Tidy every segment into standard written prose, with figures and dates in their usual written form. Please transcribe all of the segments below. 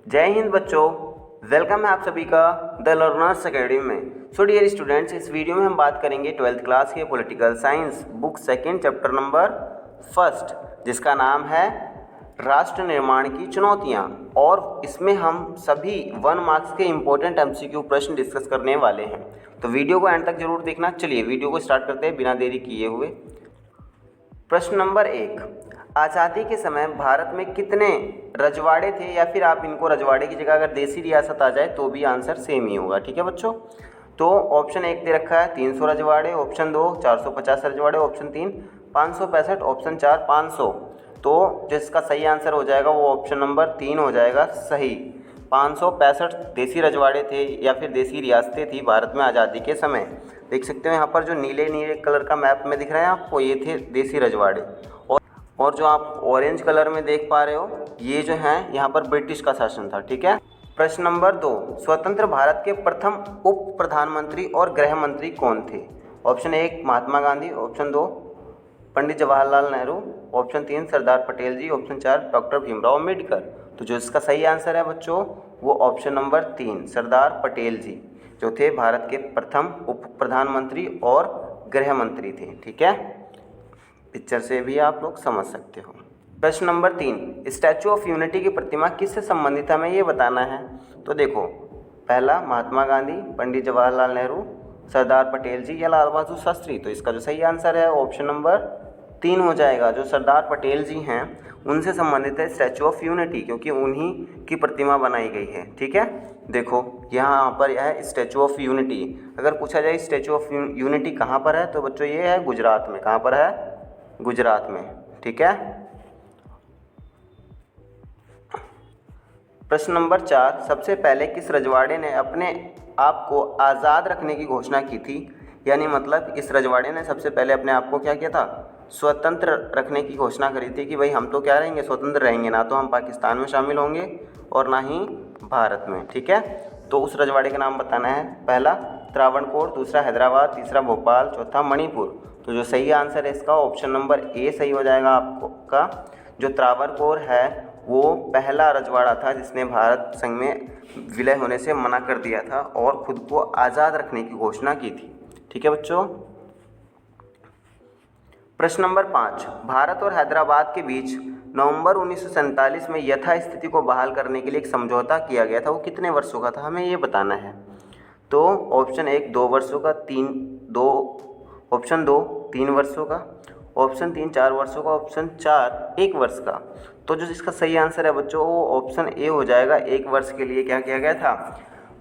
जय हिंद बच्चों, वेलकम है आप सभी का द लर्नर्स अकेडमी में। सो डियर स्टूडेंट्स, इस वीडियो में हम बात करेंगे 12th क्लास के political science book second chapter number first, जिसका नाम है राष्ट्र निर्माण की चुनौतियां। और इसमें हम सभी 1 मार्क्स के इम्पोर्टेंट एमसीक्यू प्रश्न डिस्कस करने वाले हैं, तो वीडियो को एंड तक जरूर देखना। चलिए वीडियो को स्टार्ट करते हैं बिना देरी किए हुए। प्रश्न नंबर 1, आज़ादी के समय भारत में कितने रजवाड़े थे, या फिर आप इनको रजवाड़े की जगह अगर देसी रियासत आ जाए तो भी आंसर सेम ही होगा। ठीक है बच्चों, तो ऑप्शन 1 दे रखा है 300 रजवाड़े, ऑप्शन 2 450 रजवाड़े, ऑप्शन 3 565, ऑप्शन 4 500। तो जिसका सही आंसर हो जाएगा वो ऑप्शन नंबर 3 हो जाएगा सही। 565 देसी रजवाड़े थे या फिर देसी रियासतें थी भारत में आज़ादी के समय। देख सकते हो यहाँ पर जो नीले नीले कलर का मैप में दिख रहा है आपको, ये थे देसी रजवाड़े। और जो आप ऑरेंज कलर में देख पा रहे हो ये जो है यहाँ पर ब्रिटिश का शासन था। ठीक है। प्रश्न नंबर 2, स्वतंत्र भारत के प्रथम उप प्रधानमंत्री और गृह मंत्री कौन थे? Option 1 Mahatma Gandhi, option 2 Pandit Jawaharlal Nehru, option 3 Sardar Patel जी, ऑप्शन 4 डॉक्टर भीमराव अम्बेडकर। तो जो इसका सही आंसर है बच्चों वो ऑप्शन नंबर 3 सरदार पटेल जी, जो थे भारत के प्रथम उप प्रधानमंत्री और गृह मंत्री थे। ठीक है, पिक्चर से भी आप लोग समझ सकते हो। प्रश्न नंबर 3, स्टैचू ऑफ यूनिटी की प्रतिमा किससे संबंधित है, हमें ये बताना है। तो देखो, पहला महात्मा गांधी, पंडित जवाहरलाल नेहरू, सरदार पटेल जी या लाल बहादुर शास्त्री। तो इसका जो सही आंसर है ऑप्शन नंबर 3 हो जाएगा। जो सरदार पटेल जी हैं उनसे संबंधित है स्टैचू ऑफ यूनिटी, क्योंकि उन्हीं की प्रतिमा बनाई गई है। ठीक है, देखो यहाँ पर यह है स्टैचू ऑफ यूनिटी। अगर पूछा जाए स्टैचू ऑफ यूनिटी कहाँ पर है, तो बच्चों ये है गुजरात में। कहाँ पर है? गुजरात में। ठीक है। प्रश्न नंबर 4, सबसे पहले किस रजवाड़े ने अपने आप को आज़ाद रखने की घोषणा की थी? यानी मतलब इस रजवाड़े ने सबसे पहले अपने आप को क्या किया था? स्वतंत्र रखने की घोषणा करी थी कि भाई हम तो क्या रहेंगे, स्वतंत्र रहेंगे, ना तो हम पाकिस्तान में शामिल होंगे और ना ही भारत में। ठीक है, तो उस रजवाड़े का नाम बताना है। पहला त्रावणकोर, दूसरा हैदराबाद, तीसरा भोपाल, चौथा मणिपुर। तो जो सही आंसर है इसका ऑप्शन नंबर ए सही हो जाएगा आपका। जो त्रावणकोर है वो पहला रजवाड़ा था जिसने भारत संघ में विलय होने से मना कर दिया था और खुद को आज़ाद रखने की घोषणा की थी। ठीक है बच्चों। प्रश्न नंबर 5, भारत और हैदराबाद के बीच नवंबर 1947 में यथास्थिति को बहाल करने के लिए एक समझौता किया गया था, वो कितने वर्षों का था, हमें ये बताना है। तो ऑप्शन 1 2 वर्षों का, ऑप्शन 2 3 वर्षों का, ऑप्शन 3 4 वर्षों का, ऑप्शन 4 1 वर्ष का। तो जो इसका सही आंसर है बच्चों वो ऑप्शन ए हो जाएगा। 1 वर्ष के लिए क्या किया गया था?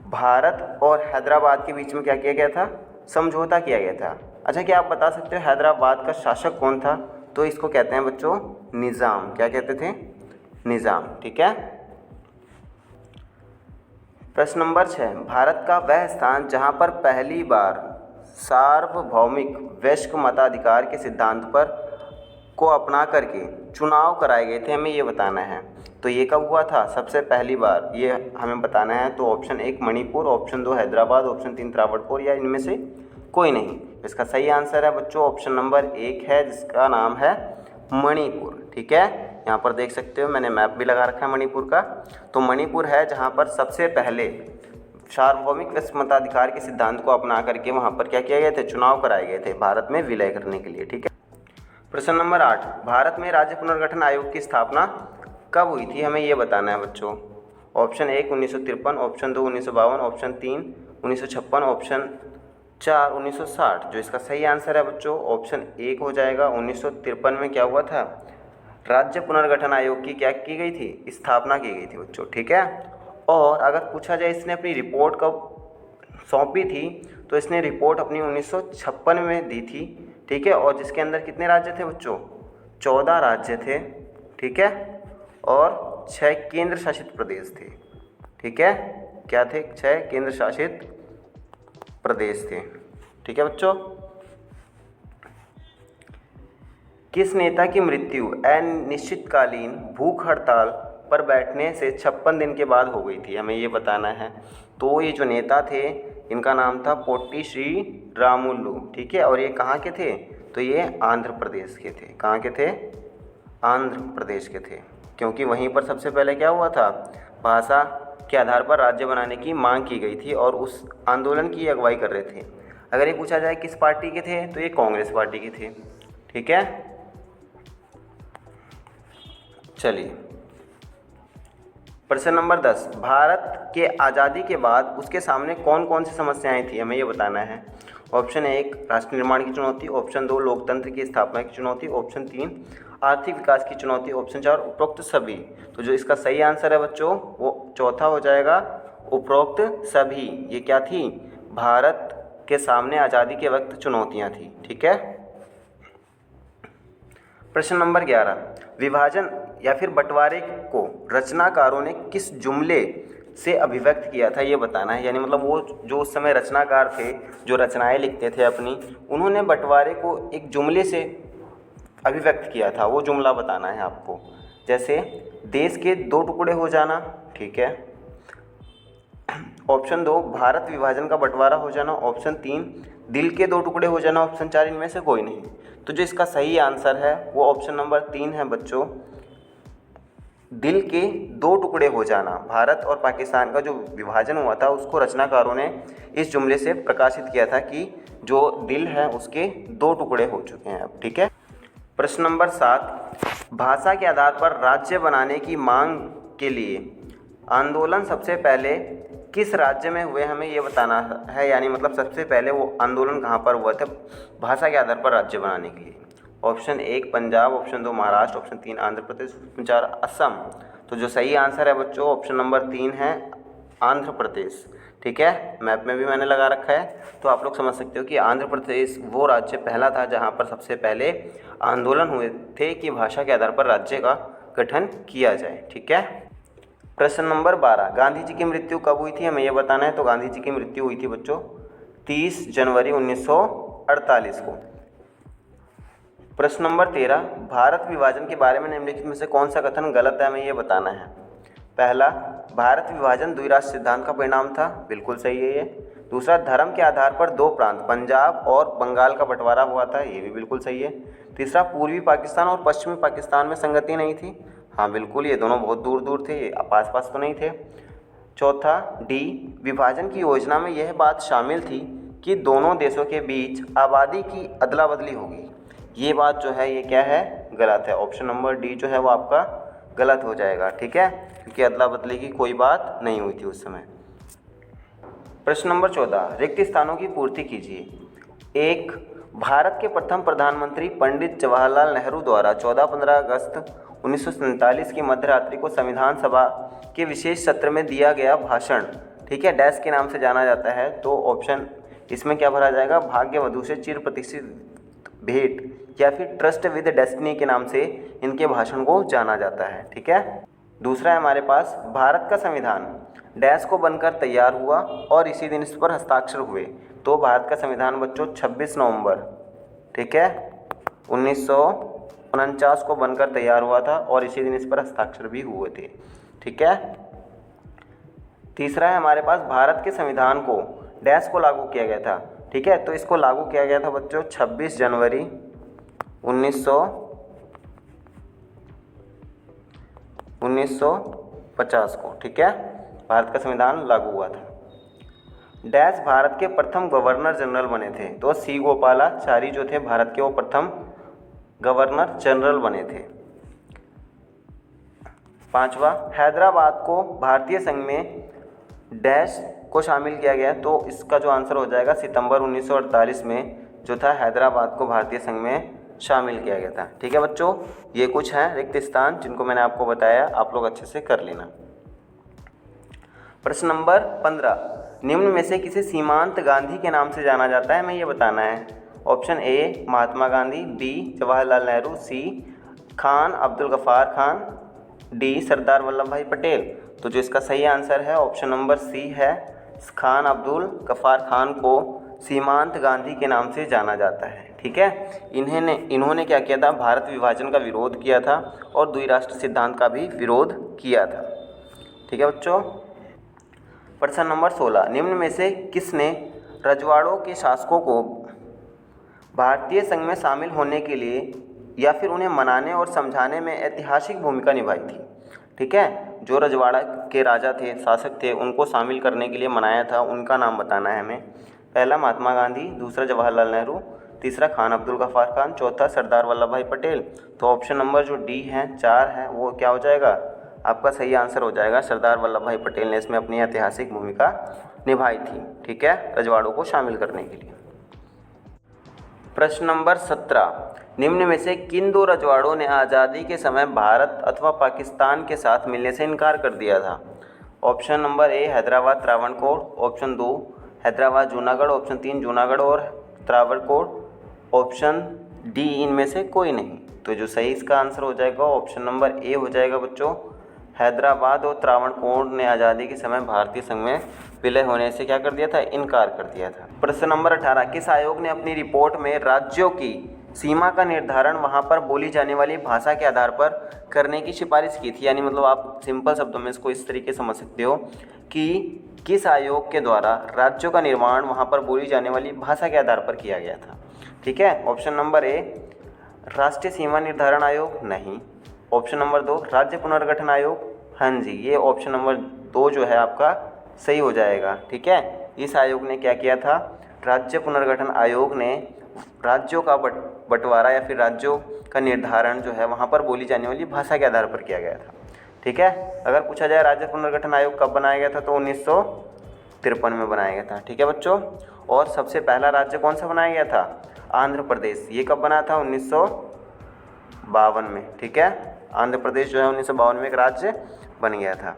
भारत और हैदराबाद के बीच में क्या किया गया था? समझौता किया गया था। अच्छा, क्या आप बता सकते हो हैदराबाद का शासक कौन था? तो इसको कहते हैं बच्चों निज़ाम। क्या कहते थे? निज़ाम। ठीक है। प्रश्न नंबर 6, भारत का वह स्थान जहां पर पहली बार सार्वभौमिक वयस्क मताधिकार के सिद्धांत पर को अपना करके चुनाव कराए गए थे, हमें ये बताना है। तो ये कब हुआ था सबसे पहली बार, ये हमें बताना है। तो option 1 Manipur, option 2 Hyderabad, option 3 Travancore, या इनमें से कोई नहीं। इसका सही आंसर है बच्चों ऑप्शन नंबर 1 है, जिसका नाम है मणिपुर। ठीक है, यहाँ पर देख सकते हो मैंने मैप भी लगा रखा है मणिपुर का। तो मणिपुर है जहाँ पर सबसे पहले सार्वभौमिक वयस्क मताधिकार के सिद्धांत को अपना करके वहाँ पर क्या किया गया थे? चुनाव कराए गए थे भारत में विलय करने के लिए। ठीक है। प्रश्न नंबर 8, भारत में राज्य पुनर्गठन आयोग की स्थापना कब हुई थी, हमें ये बताना है बच्चों। Option 1 1953, option 2 1952, option 3 1956, option 4 1960। जो इसका सही आंसर है बच्चों ऑप्शन 1 हो जाएगा। 1953 में क्या हुआ था? राज्य पुनर्गठन आयोग की क्या की गई थी? स्थापना की गई थी बच्चों। ठीक है। और अगर पूछा जाए इसने अपनी रिपोर्ट कब सौंपी थी, तो इसने रिपोर्ट अपनी 1956 में दी थी। ठीक है, और जिसके अंदर कितने राज्य थे बच्चों? 14 राज्य थे। ठीक है, और 6 केंद्र शासित प्रदेश थे। ठीक है, क्या थे? 6 केंद्र शासित प्रदेश थे। ठीक है बच्चों। किस नेता की मृत्यु अनिश्चितकालीन भूख हड़ताल पर बैठने से 56 दिन के बाद हो गई थी, हमें ये बताना है। तो ये जो नेता थे इनका नाम था पोट्टी श्री रामुलु। ठीक है, और ये कहाँ के थे? तो ये आंध्र प्रदेश के थे। कहाँ के थे? आंध्र प्रदेश के थे, क्योंकि वहीं पर सबसे पहले क्या हुआ था? भाषा के आधार पर राज्य बनाने की मांग की गई थी और उस आंदोलन की अगुवाई कर रहे थे। अगर ये पूछा जाए किस पार्टी के थे तो ये कांग्रेस पार्टी के थे। ठीक है, चलिए प्रश्न नंबर 10, भारत के आज़ादी के बाद उसके सामने कौन कौन सी समस्याएं थी, हमें ये बताना है। ऑप्शन 1 राष्ट्र निर्माण की चुनौती, ऑप्शन 2 लोकतंत्र की स्थापना की चुनौती, ऑप्शन 3 आर्थिक विकास की चुनौती, ऑप्शन 4 उपरोक्त सभी। तो जो इसका सही आंसर है बच्चों वो चौथा हो जाएगा, उपरोक्त सभी। ये क्या थी, भारत के सामने आज़ादी के वक्त चुनौतियाँ थी। ठीक है, प्रश्न नंबर 11, विभाजन या फिर बंटवारे को रचनाकारों ने किस जुमले से अभिव्यक्त किया था, ये बताना है। यानी मतलब वो जो उस समय रचनाकार थे, जो रचनाएं लिखते थे अपनी, उन्होंने बंटवारे को एक जुमले से अभिव्यक्त किया था, वो जुमला बताना है आपको। जैसे देश के दो टुकड़े हो जाना, ठीक है, ऑप्शन 2 भारत विभाजन का बंटवारा हो जाना, ऑप्शन 3 दिल के दो टुकड़े हो जाना, ऑप्शन 4 इनमें से कोई नहीं। तो जो इसका सही आंसर है वो ऑप्शन नंबर 3 है बच्चों, दिल के दो टुकड़े हो जाना। भारत और पाकिस्तान का जो विभाजन हुआ था उसको रचनाकारों ने इस जुमले से प्रकाशित किया था कि जो दिल है उसके दो टुकड़े हो चुके हैं अब। ठीक है, प्रश्न नंबर 7, भाषा के आधार पर राज्य बनाने की मांग के लिए आंदोलन सबसे पहले किस राज्य में हुए, हमें ये बताना है। यानी मतलब सबसे पहले वो आंदोलन कहाँ पर हुआ था भाषा के आधार पर राज्य बनाने के लिए। Option 1 Punjab, option 2 Maharashtra, option 3 Andhra Pradesh, option 4 Assam. तो जो सही आंसर है बच्चों ऑप्शन नंबर 3 है आंध्र प्रदेश। ठीक है, मैप में भी मैंने लगा रखा है, तो आप लोग समझ सकते हो कि आंध्र प्रदेश वो राज्य पहला था जहाँ पर सबसे पहले आंदोलन हुए थे कि भाषा के आधार पर राज्य का गठन किया जाए। ठीक है, प्रश्न नंबर 12, गांधी जी की मृत्यु कब हुई थी, हमें यह बताना है। तो गांधी जी की मृत्यु हुई थी बच्चों 30 जनवरी 1948 को। प्रश्न नंबर 13, भारत विभाजन के बारे में निम्नलिखित में से कौन सा कथन गलत है, हमें यह बताना है। पहला, भारत विभाजन द्विराष्ट्र सिद्धांत का परिणाम था, बिल्कुल सही है ये। दूसरा, धर्म के आधार पर दो प्रांत पंजाब और बंगाल का बंटवारा हुआ था, ये भी बिल्कुल सही है। तीसरा, पूर्वी पाकिस्तान और पश्चिमी पाकिस्तान में संगति नहीं थी, हाँ बिल्कुल, ये दोनों बहुत दूर दूर थे, ये पास पास तो नहीं थे। चौथा, डी, विभाजन की योजना में यह बात शामिल थी कि दोनों देशों के बीच आबादी की अदला बदली होगी, ये बात जो है ये क्या है, गलत है। ऑप्शन नंबर डी जो है वो आपका गलत हो जाएगा। ठीक है, क्योंकि अदला बदली की कोई बात नहीं हुई थी उस समय। प्रश्न नंबर 14, रिक्त स्थानों की पूर्ति कीजिए। 1, भारत के प्रथम प्रधानमंत्री पंडित जवाहरलाल नेहरू द्वारा 14-15 अगस्त 1947 की मध्यरात्रि को संविधान सभा के विशेष सत्र में दिया गया भाषण, ठीक है, डैश के नाम से जाना जाता है। तो ऑप्शन इसमें क्या भरा जाएगा, भाग्य वधू से चिर प्रतिष्ठित भेंट या फिर ट्रस्ट विद डेस्टिनी के नाम से इनके भाषण को जाना जाता है। ठीक है, दूसरा है हमारे पास, भारत का संविधान डैश को बनकर तैयार हुआ और इसी दिन इस पर हस्ताक्षर हुए। तो भारत का संविधान बच्चों 26 नवंबर, ठीक है, 1949 को बनकर तैयार हुआ था और इसी दिन इस पर हस्ताक्षर भी हुए थे। ठीक है, तीसरा है हमारे पास, भारत के संविधान को डैश को लागू किया गया था। ठीक है, तो इसको लागू किया गया था बच्चों 26 जनवरी 1950 को। ठीक है, भारत का संविधान लागू हुआ था। डैश भारत के प्रथम गवर्नर जनरल बने थे। तो सी गोपालाचारी जो थे भारत के वो प्रथम गवर्नर जनरल बने थे। पांचवा, हैदराबाद को भारतीय संघ में डैश को शामिल किया गया। तो इसका जो आंसर हो जाएगा सितंबर 1948 में जो था हैदराबाद को भारतीय संघ में शामिल किया गया था। ठीक है बच्चों, ये कुछ हैं रिक्त स्थान जिनको मैंने आपको बताया, आप लोग अच्छे से कर लेना। प्रश्न नंबर 15, निम्न में से किसे सीमांत गांधी के नाम से जाना जाता है, हमें ये बताना है। Option A Mahatma Gandhi, B Jawaharlal Nehru, C Khan Abdul Ghaffar Khan, D Sardar Vallabh Bhai Patel. तो जो इसका सही आंसर है ऑप्शन नंबर सी है, खान अब्दुल गफ्फार खान को सीमांत गांधी के नाम से जाना जाता है। ठीक है, इन्होंने क्या किया था, भारत विभाजन का विरोध किया था और द्विराष्ट्र सिद्धांत का भी विरोध किया था। ठीक है बच्चों, प्रश्न नंबर 16, निम्न में से किसने रजवाड़ों के शासकों को भारतीय संघ में शामिल होने के लिए या फिर उन्हें मनाने और समझाने में ऐतिहासिक भूमिका निभाई थी। ठीक है। जो रजवाड़ा के राजा थे, शासक थे, उनको शामिल करने के लिए मनाया था, उनका नाम बताना है हमें। पहला महात्मा गांधी, दूसरा जवाहरलाल नेहरू, तीसरा खान अब्दुल गफ्फार खान, चौथा सरदार वल्लभ भाई पटेल। तो ऑप्शन नंबर जो डी है 4 है वो क्या हो जाएगा, आपका सही आंसर हो जाएगा। सरदार वल्लभ भाई पटेल ने इसमें अपनी ऐतिहासिक भूमिका निभाई थी, ठीक है, रजवाड़ों को शामिल करने के लिए। प्रश्न नंबर 17, निम्न में से किन दो रजवाड़ों ने आज़ादी के समय भारत अथवा पाकिस्तान के साथ मिलने से इनकार कर दिया था। Option number A Hyderabad Travancore, option 2 Hyderabad Junagadh, option 3 Junagadh और त्रावणकोर, ऑप्शन डी इनमें से कोई नहीं। तो जो सही इसका आंसर हो जाएगा ऑप्शन नंबर ए हो जाएगा बच्चों। हैदराबाद और त्रावणकोर ने आज़ादी के समय भारतीय संघ में विलय होने से क्या कर दिया था, इनकार कर दिया था। प्रश्न नंबर 18, किस आयोग ने अपनी रिपोर्ट में राज्यों की सीमा का निर्धारण वहाँ पर बोली जाने वाली भाषा के आधार पर करने की सिफारिश की थी। यानी मतलब आप सिंपल शब्दों में इसको इस तरीके समझ सकते हो कि किस आयोग के द्वारा राज्यों का निर्माण वहाँ पर बोली जाने वाली भाषा के आधार पर किया गया था। ठीक है, ऑप्शन नंबर ए राष्ट्रीय सीमा निर्धारण आयोग, नहीं। ऑप्शन नंबर 2 राज्य पुनर्गठन आयोग, हाँ जी, ये ऑप्शन नंबर 2 जो है आपका सही हो जाएगा। ठीक है, इस आयोग ने क्या किया था, राज्य पुनर्गठन आयोग ने राज्यों का बंटवारा या फिर राज्यों का निर्धारण जो है वहाँ पर बोली जाने वाली भाषा के आधार पर किया गया था। ठीक है, अगर पूछा जाए राज्य पुनर्गठन आयोग कब बनाया गया था तो 1953 में बनाया गया था। ठीक है बच्चों, और सबसे पहला राज्य कौन सा बनाया गया था, आंध्र प्रदेश। ये कब बना था, 1952 में। ठीक है, आंध्र प्रदेश जो है 1952 में एक राज्य बन गया था।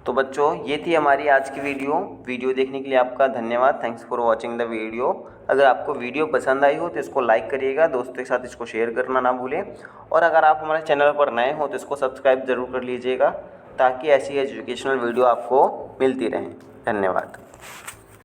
तो बच्चों ये थी हमारी आज की वीडियो देखने के लिए आपका धन्यवाद। Thanks for watching the video. अगर आपको वीडियो पसंद आई हो तो इसको लाइक करिएगा, दोस्तों के साथ इसको शेयर करना ना भूलें, और अगर आप हमारे चैनल पर नए हो तो इसको सब्सक्राइब ज़रूर कर लीजिएगा ताकि ऐसी एजुकेशनल वीडियो आपको मिलती रहें। धन्यवाद।